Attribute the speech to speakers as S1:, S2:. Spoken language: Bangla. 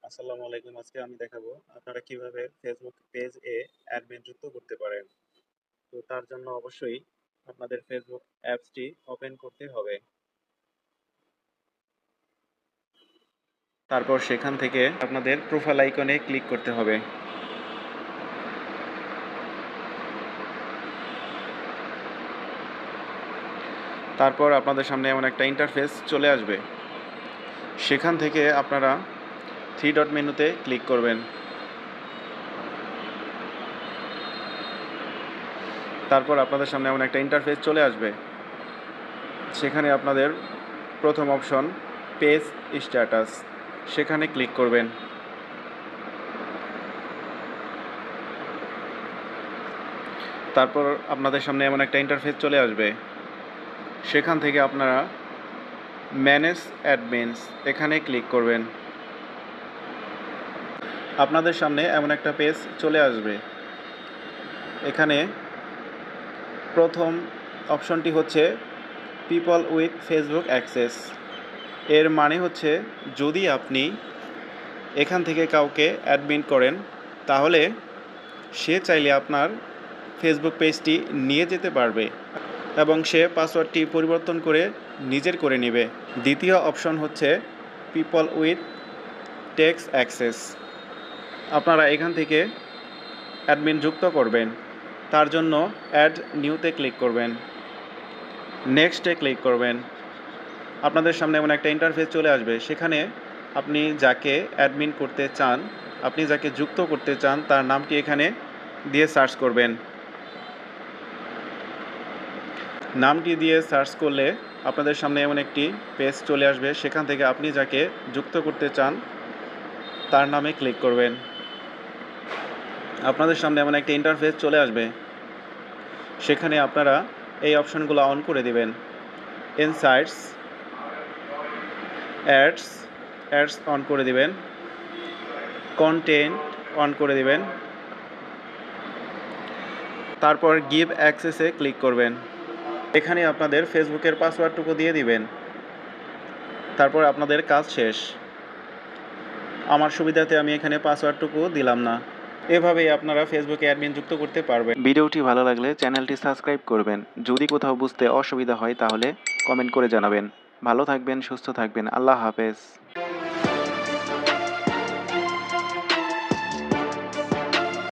S1: আসসালামু আলাইকুম। আজকে আমি দেখাবো আপনারা কিভাবে ফেসবুক পেজ এ অ্যাডমিন যুক্ত করতে পারেন। তো তার জন্য অবশ্যই আপনাদের ফেসবুক অ্যাপসটি ওপেন করতে হবে। তারপর সেখান থেকে আপনাদের প্রোফাইল আইকনে ক্লিক করতে হবে। তারপর আপনাদের সামনে এমন একটা ইন্টারফেস চলে আসবে। সেখান থেকে আপনারা থ্রি ডট মেনুতে ক্লিক করবেন। তারপর আপনাদের সামনে এমন একটা ইন্টারফেস চলে আসবে। সেখানে আপনাদের প্রথম অপশন পেজ স্ট্যাটাস, সেখানে ক্লিক করবেন। তারপর আপনাদের সামনে এমন একটা ইন্টারফেস চলে আসবে। সেখান থেকে আপনারা ম্যানেজ অ্যাডমিনস এখানে ক্লিক করবেন। আপনাদের সামনে এমন একটা পেজ চলে আসবে। এখানে প্রথম অপশনটি হচ্ছে পিপল উইথ ফেসবুক অ্যাক্সেস। এর মানে হচ্ছে যদি আপনি এখান থেকে কাউকে অ্যাডমিন করেন তাহলে সে চাইলে আপনার ফেসবুক পেজটি নিয়ে যেতে পারবে এবং সে পাসওয়ার্ডটি পরিবর্তন করে নিজের করে নেবে। দ্বিতীয় অপশন হচ্ছে পিপল উইথ টেক্সট অ্যাক্সেস। আপনারা এখান থেকে অ্যাডমিন যুক্ত করবেন। তার জন্য অ্যাড নিউতে ক্লিক করবেন, নেক্সটে ক্লিক করবেন। আপনাদের সামনে এমন একটা ইন্টারফেস চলে আসবে। সেখানে আপনি যাকে অ্যাডমিন করতে চান, আপনি যাকে যুক্ত করতে চান তার নামটি এখানে দিয়ে সার্চ করবেন। নামটি দিয়ে সার্চ করলে আপনাদের সামনে এমন একটি পেজ চলে আসবে। সেখান থেকে আপনি যাকে যুক্ত করতে চান তার নামে ক্লিক করবেন। আপনাদের সামনে এমন একটা ইন্টারফেস চলে আসবে। সেখানে আপনারা এই অপশনগুলো অন করে দিবেন। ইনসাইটস, অ্যাডস অন করে দিবেন, কন্টেন্ট অন করে দিবেন। তারপর গিভ অ্যাক্সেসে ক্লিক করবেন। এখানে আপনাদের ফেসবুকের পাসওয়ার্ডটুকু দিয়ে দিবেন। তারপর আপনাদের কাজ শেষ। আমার সুবিধাতে আমি এখানে পাসওয়ার্ডটুকু দিলাম না। এভাবেই আপনারা ফেসবুকে অ্যাডমিন যুক্ত করতে পারবেন। ভিডিওটি ভালো লাগলে চ্যানেলটি সাবস্ক্রাইব করবেন। যদি কোথাও বুঝতে অসুবিধা হয় তাহলে কমেন্ট করে জানাবেন। ভালো থাকবেন, সুস্থ থাকবেন। আল্লাহ হাফেজ।